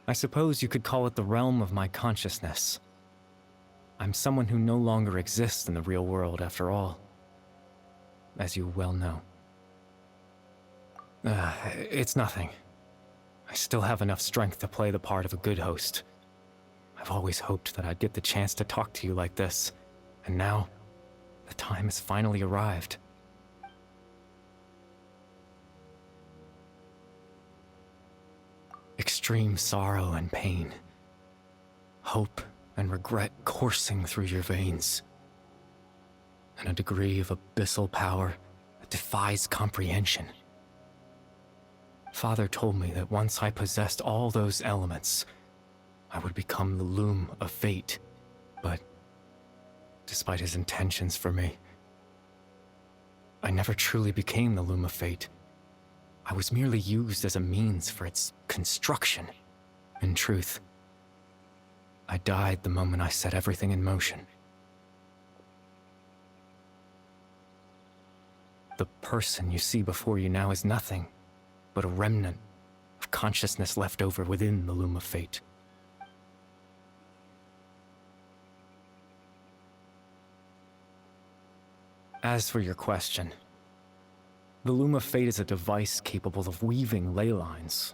I suppose you could call it the realm of my consciousness. I'm someone who no longer exists in the real world, after all, as you well know. It's nothing. I still have enough strength to play the part of a good host. I've always hoped that I'd get the chance to talk to you like this, and now, the time has finally arrived. Extreme sorrow and pain, hope and regret coursing through your veins, and a degree of abyssal power that defies comprehension. Father told me that once I possessed all those elements, I would become the loom of fate, but despite his intentions for me, I never truly became the loom of fate. I was merely used as a means for its construction. In truth, I died the moment I set everything in motion. The person you see before you now is nothing but a remnant of consciousness left over within the loom of fate. As for your question, the loom of fate is a device capable of weaving ley lines.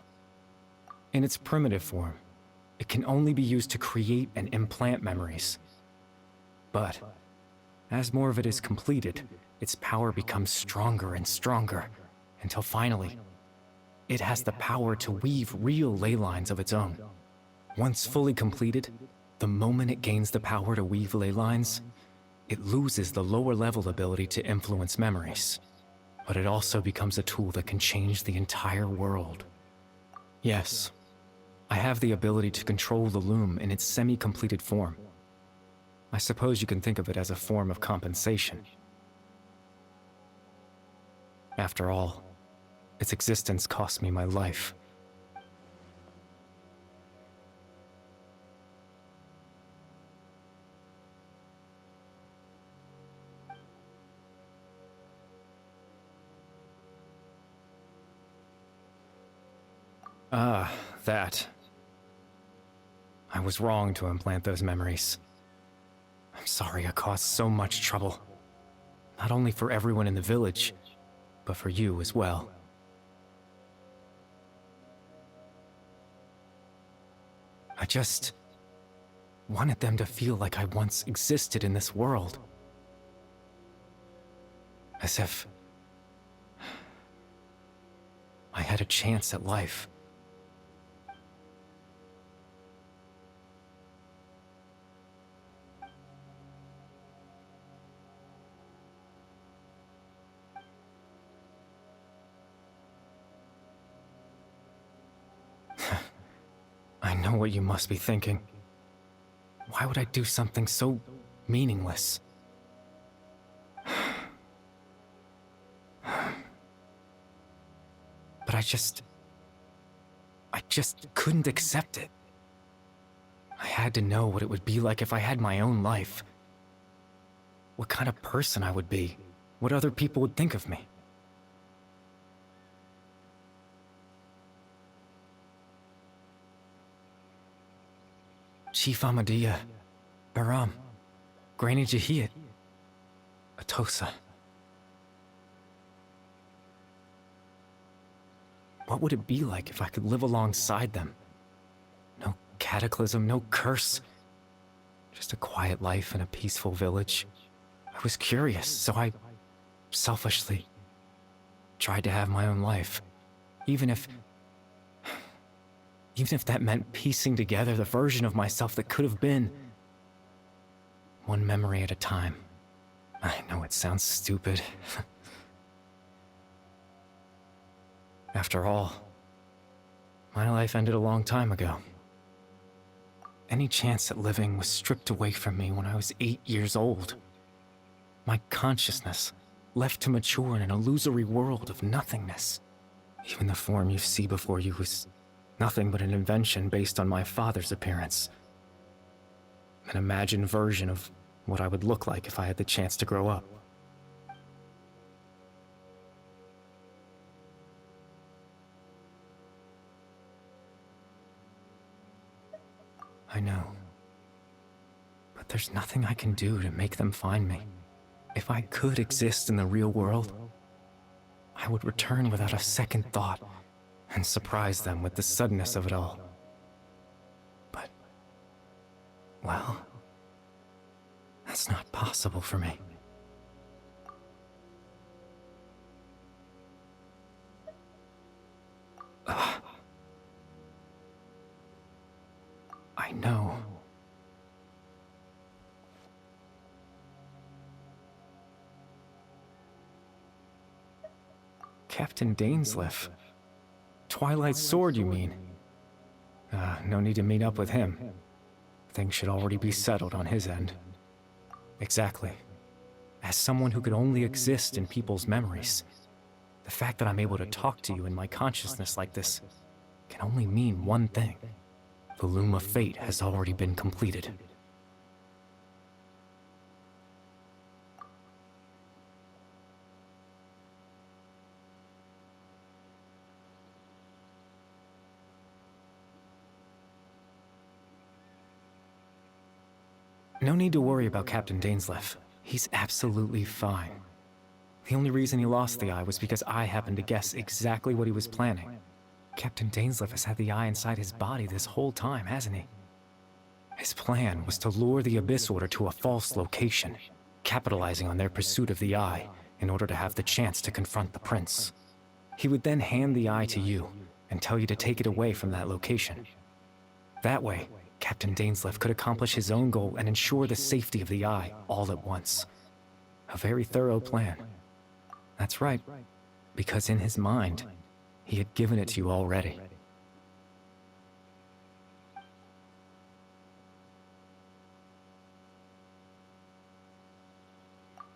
In its primitive form, it can only be used to create and implant memories. But as more of it is completed, its power becomes stronger and stronger, until finally, it has the power to weave real ley lines of its own. Once fully completed, the moment it gains the power to weave ley lines, it loses the lower-level ability to influence memories. But it also becomes a tool that can change the entire world. Yes, I have the ability to control the loom in its semi-completed form. I suppose you can think of it as a form of compensation. After all, its existence cost me my life. That. I was wrong to implant those memories. I'm sorry I caused so much trouble. Not only for everyone in the village, but for you as well. I just wanted them to feel like I once existed in this world. As if I had a chance at life. I know what you must be thinking. Why would I do something so meaningless? But I just couldn't accept it. I had to know what it would be like if I had my own life. What kind of person I would be. What other people would think of me. Chief Ahmadiyya, Baram, Granny Jahiyat, Atosa. What would it be like if I could live alongside them? No cataclysm, no curse. Just a quiet life in a peaceful village. I was curious, so I selfishly tried to have my own life. Even if that meant piecing together the version of myself that could have been. One memory at a time. I know it sounds stupid. After all, my life ended a long time ago. Any chance at living was stripped away from me when I was 8 years old. My consciousness left to mature in an illusory world of nothingness. Even the form you see before you was nothing but an invention based on my father's appearance. An imagined version of what I would look like if I had the chance to grow up. I know. But there's nothing I can do to make them find me. If I could exist in the real world, I would return without a second thought and surprise them with the suddenness of it all. But, well, that's not possible for me. I know. Captain Dainsleif. Twilight's sword, you mean? No need to meet up with him. Things should already be settled on his end. Exactly. As someone who could only exist in people's memories, the fact that I'm able to talk to you in my consciousness like this can only mean one thing. The Loom of Fate has already been completed. No need to worry about Captain Dainsleif. He's absolutely fine. The only reason he lost the eye was because I happened to guess exactly what he was planning. Captain Dainsleif has had the eye inside his body this whole time, hasn't he? His plan was to lure the Abyss Order to a false location, capitalizing on their pursuit of the eye in order to have the chance to confront the Prince. He would then hand the eye to you and tell you to take it away from that location. That way, Captain Dainsleif could accomplish his own goal and ensure the safety of the eye all at once. A very thorough plan. That's right, because in his mind, he had given it to you already.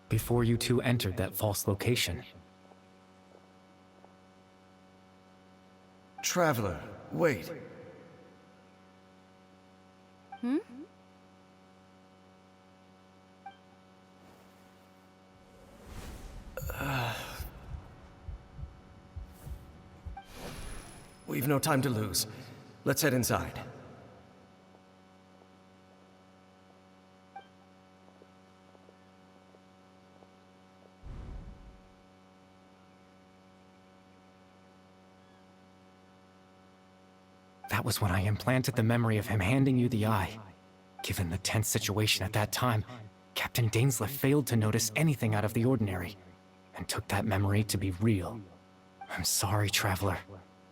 Before you two entered that false location. Traveler, wait. Hmm? We've no time to lose. Let's head inside. That was when I implanted the memory of him handing you the eye. Given the tense situation at that time, Captain Dainsleif failed to notice anything out of the ordinary, and took that memory to be real. I'm sorry, Traveler,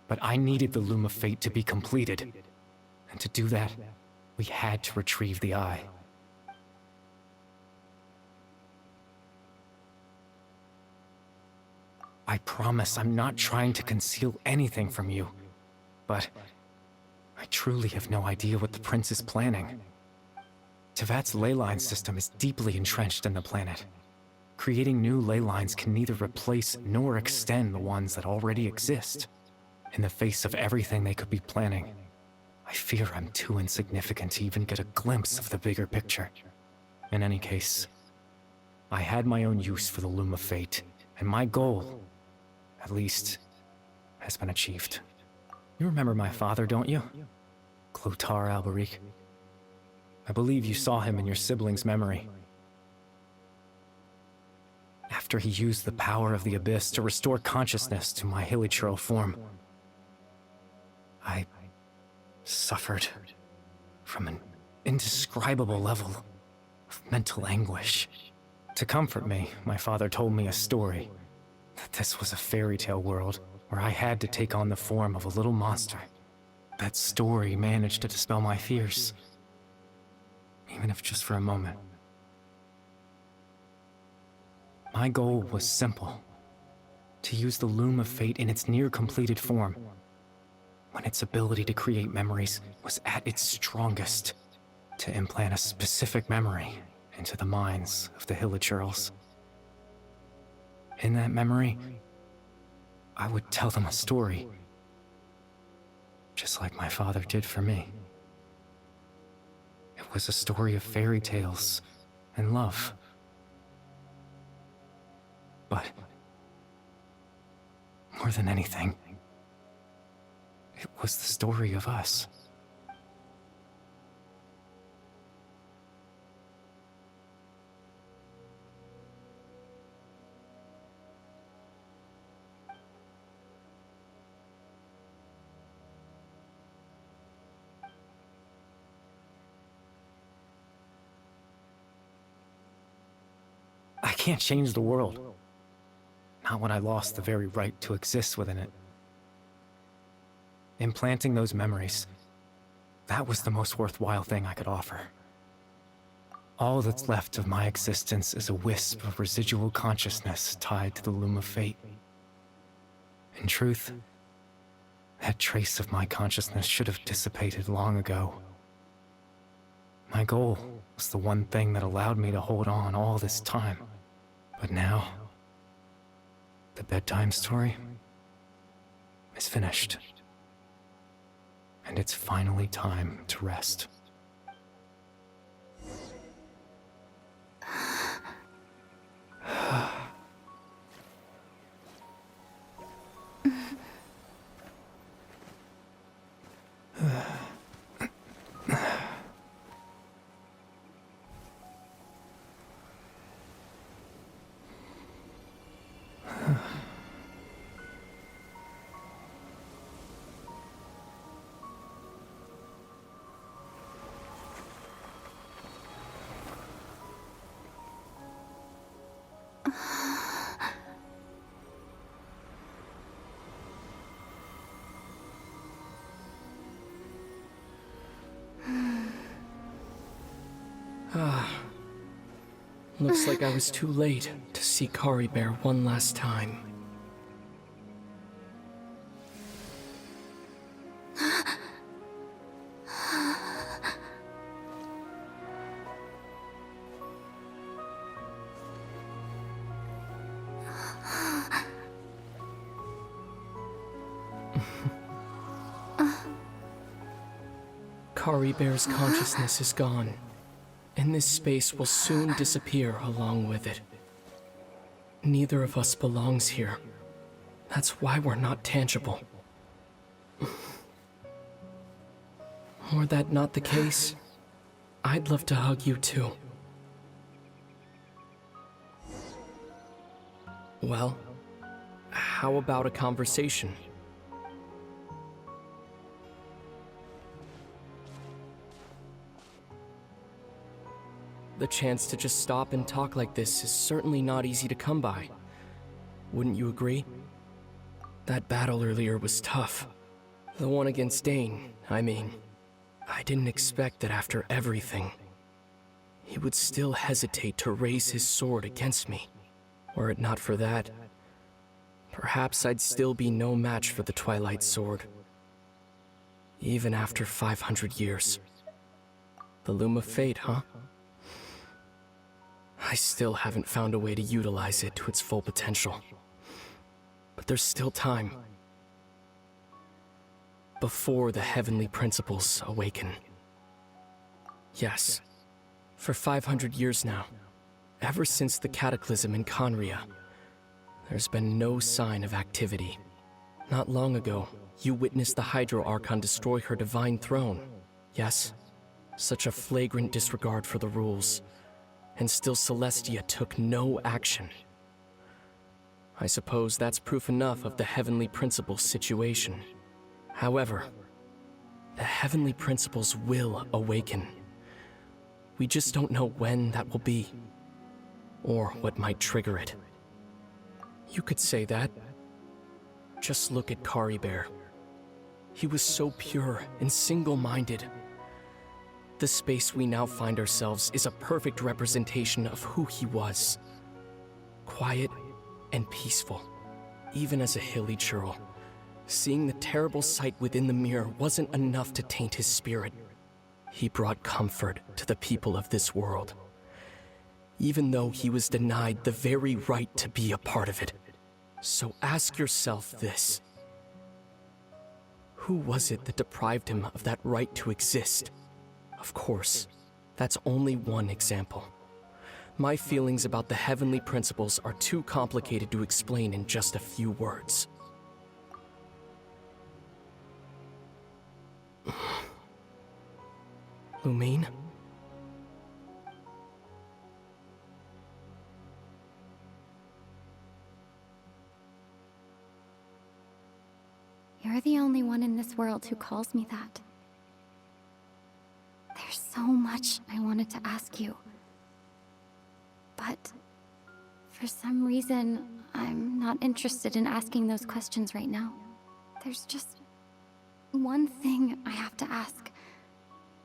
but I needed the Loom of Fate to be completed. And to do that, we had to retrieve the eye. I promise I'm not trying to conceal anything from you, but I truly have no idea what the Prince is planning. Tevat's ley line system is deeply entrenched in the planet. Creating new ley lines can neither replace nor extend the ones that already exist. In the face of everything they could be planning, I fear I'm too insignificant to even get a glimpse of the bigger picture. In any case, I had my own use for the Loom of Fate, and my goal, at least, has been achieved. You remember my father, don't you? Clotar Alberic. I believe you saw him in your sibling's memory. After he used the power of the Abyss to restore consciousness to my Heyyyy form, I suffered from an indescribable level of mental anguish. To comfort me, my father told me a story, that this was a fairy tale world where I had to take on the form of a little monster. That story managed to dispel my fears, even if just for a moment. My goal was simple, to use the Loom of Fate in its near-completed form, when its ability to create memories was at its strongest, to implant a specific memory into the minds of the Heyyyy. In that memory, I would tell them a story, just like my father did for me. It was a story of fairy tales and love. But more than anything, it was the story of us. can't change the world. Not when I lost the very right to exist within it. Implanting those memories, that was the most worthwhile thing I could offer. All that's left of my existence is a wisp of residual consciousness tied to the loom of fate. In truth, that trace of my consciousness should have dissipated long ago. My goal was the one thing that allowed me to hold on all this time. But now, the bedtime story is finished. And it's finally time to rest. Looks like I was too late to see Caribert one last time. Caribert's consciousness is gone, and this space will soon disappear along with it. Neither of us belongs here. That's why we're not tangible. Were that not the case, I'd love to hug you too. Well, how about a conversation? The chance to just stop and talk like this is certainly not easy to come by. Wouldn't you agree? That battle earlier was tough. The one against Dain, I mean. I didn't expect that after everything, he would still hesitate to raise his sword against me. Were it not for that, perhaps I'd still be no match for the Twilight Sword. Even after 500 years. The Loom of Fate, huh? I still haven't found a way to utilize it to its full potential. But there's still time. Before the heavenly principles awaken. Yes, for 500 years now, ever since the cataclysm in Conria, there's been no sign of activity. Not long ago, you witnessed the Hydro Archon destroy her divine throne. Yes, such a flagrant disregard for the rules. And still Celestia took no action. I suppose that's proof enough of the Heavenly Principles situation. However, the Heavenly Principles will awaken. We just don't know when that will be, or what might trigger it. You could say that. Just look at Caribert. He was so pure and single-minded. The space we now find ourselves is a perfect representation of who he was. Quiet and peaceful, even as a hilly churl. Seeing the terrible sight within the mirror wasn't enough to taint his spirit. He brought comfort to the people of this world, even though he was denied the very right to be a part of it. So ask yourself this. Who was it that deprived him of that right to exist? Of course, that's only one example. My feelings about the heavenly principles are too complicated to explain in just a few words. Lumine? You're the only one in this world who calls me that. There's so much I wanted to ask you. But For some reason, I'm not interested in asking those questions right now. There's just one thing I have to ask.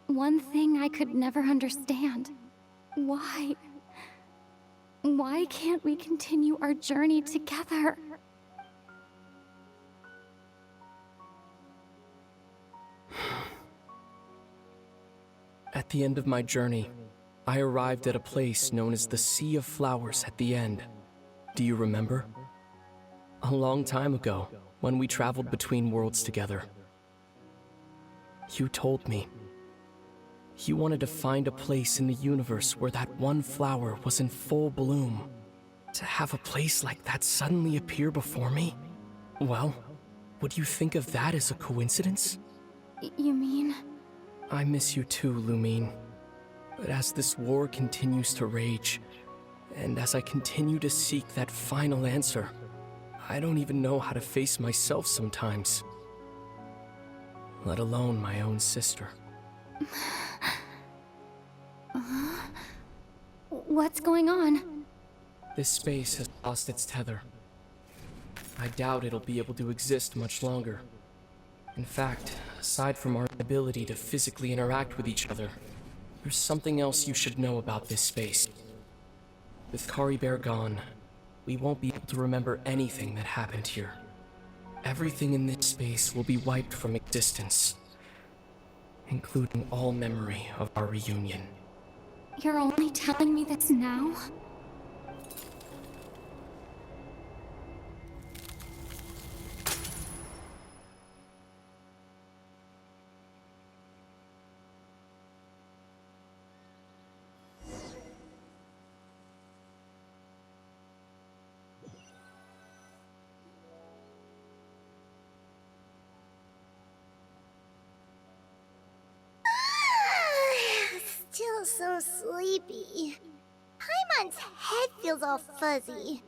One thing I could never understand. Why? Why can't we continue our journey together? At the end of my journey, I arrived at a place known as the Sea of Flowers at the end. Do you remember? A long time ago, when we traveled between worlds together. You told me. You wanted to find a place in the universe where that one flower was in full bloom. To have a place like that suddenly appear before me? Well, would you think of that as a coincidence? You mean? I miss you too, Lumine. But as this war continues to rage, and as I continue to seek that final answer, I don't even know how to face myself sometimes. Let alone my own sister. What's going on? This space has lost its tether. I doubt it'll be able to exist much longer. In fact, aside from our ability to physically interact with each other, there's something else you should know about this space. With Caribert gone, we won't be able to remember anything that happened here. Everything in this space will be wiped from existence, including all memory of our reunion. You're only telling me this now? Still so sleepy. Paimon's head feels all fuzzy.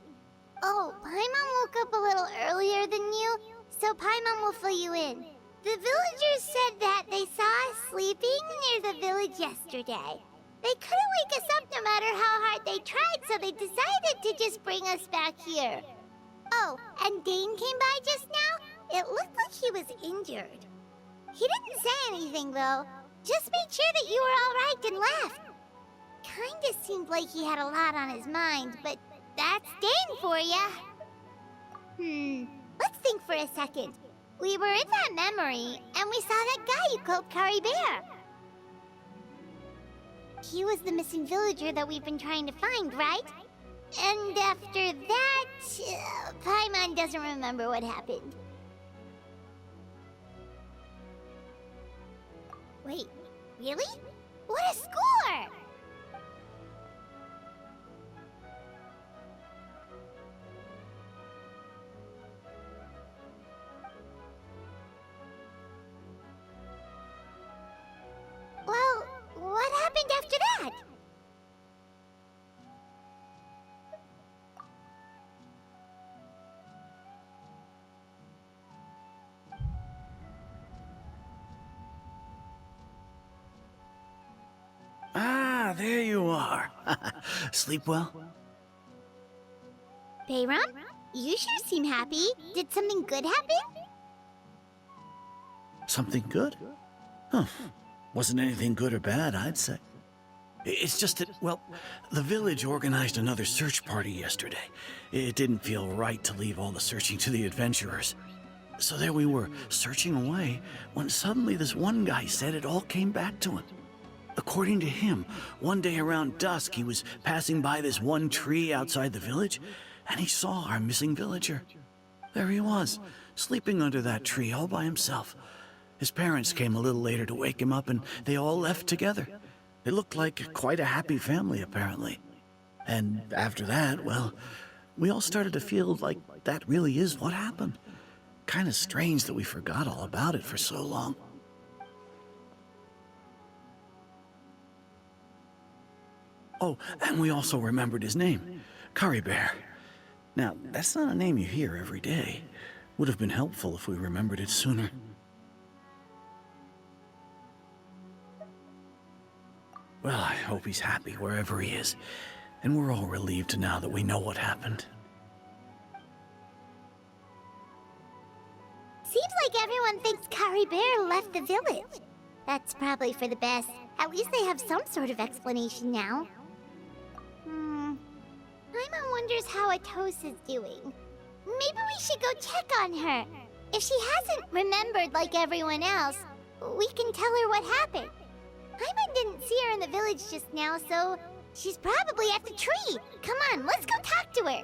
Oh, Paimon woke up a little earlier than you, so Paimon will fill you in. The villagers said that they saw us sleeping near the village yesterday. They couldn't wake us up no matter how hard they tried, so they decided to just bring us back here. Oh, and Dain came by just now. It looked like he was injured. He didn't say anything, though. Just made sure that you were all right and left. Kinda seemed like he had a lot on his mind, but that's Dain for ya. Let's think for a second. We were in that memory, and we saw that guy you called Caribert. He was the missing villager that we've been trying to find, right? And after that, Paimon doesn't remember what happened. Wait, really? What a score! Well, what happened after that? Ah, there you are. Sleep well? Bayram, you sure seem happy. Did something good happen? Something good? Huh. Wasn't anything good or bad, I'd say. It's just that, well, the village organized another search party yesterday. It didn't feel right to leave all the searching to the adventurers. So there we were, searching away, when suddenly this one guy said it all came back to him. According to him, one day around dusk, he was passing by this one tree outside the village, and he saw our missing villager. There he was, sleeping under that tree all by himself. His parents came a little later to wake him up, and they all left together. It looked like quite a happy family, apparently. And after that, well, we all started to feel like that really is what happened. Kind of strange that we forgot all about it for so long. Oh, and we also remembered his name, Caribert. Now, that's not a name you hear every day. Would have been helpful if we remembered it sooner. Well, I hope he's happy wherever he is. And we're all relieved now that we know what happened. Seems like everyone thinks Caribert left the village. That's probably for the best. At least they have some sort of explanation now. Paimon wonders how Atosa's doing. Maybe we should go check on her. If she hasn't remembered like everyone else, we can tell her what happened. Paimon didn't see her in the village just now, so she's probably at the tree. Come on, let's go talk to her.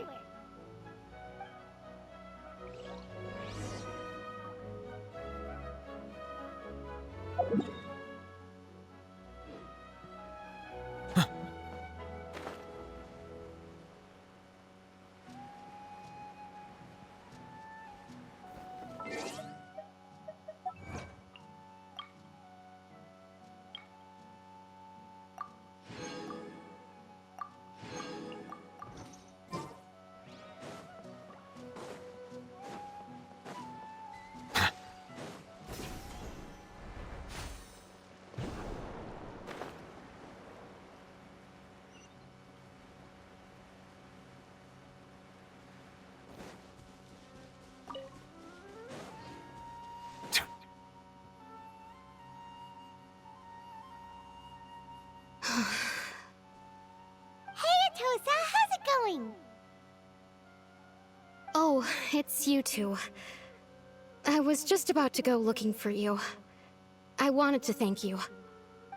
Hey, Atosa, how's it going? Oh, it's you two. I was just about to go looking for you. I wanted to thank you.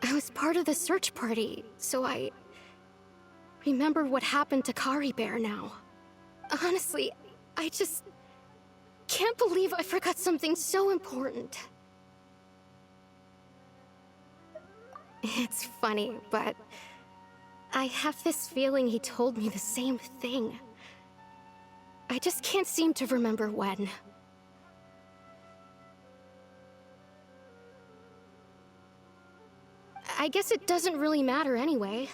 I was part of the search party, so I remember what happened to Caribert now. Honestly, I just can't believe I forgot something so important. It's funny, but I have this feeling he told me the same thing. I just can't seem to remember when. I guess it doesn't really matter anyway.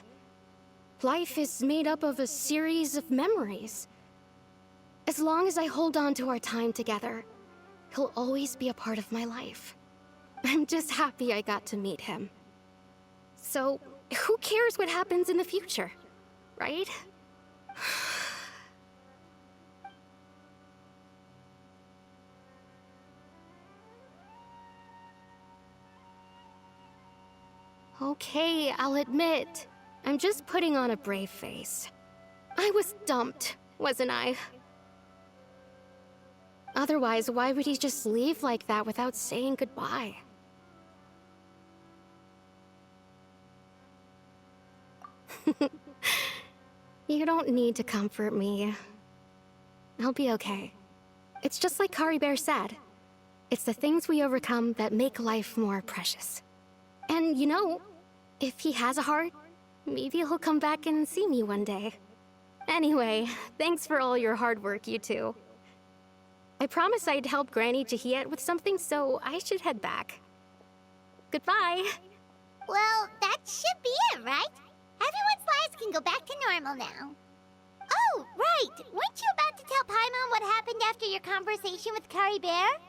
Life is made up of a series of memories. As long as I hold on to our time together, he'll always be a part of my life. I'm just happy I got to meet him. So, who cares what happens in the future, right? Okay, I'll admit, I'm just putting on a brave face. I was dumped, wasn't I? Otherwise, why would he just leave like that without saying goodbye? You don't need to comfort me. I'll be okay. It's just like Caribert said. It's the things we overcome that make life more precious. And you know, if he has a heart, maybe he'll come back and see me one day. Anyway, thanks for all your hard work, you two. I promised I'd help Granny Jahiet with something, so I should head back. Goodbye. Well, that should be it, right? Everyone's lives can go back to normal now. Oh, right! Weren't you about to tell Paimon what happened after your conversation with Caribert?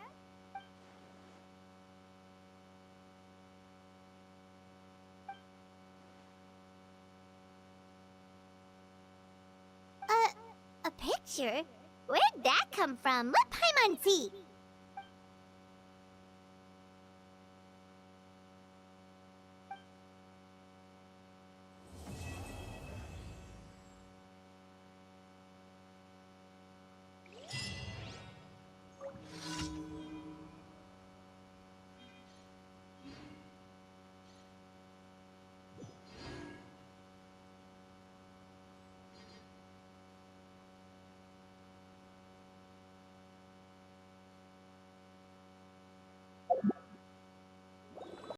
A picture? Where'd that come from? Let Paimon see.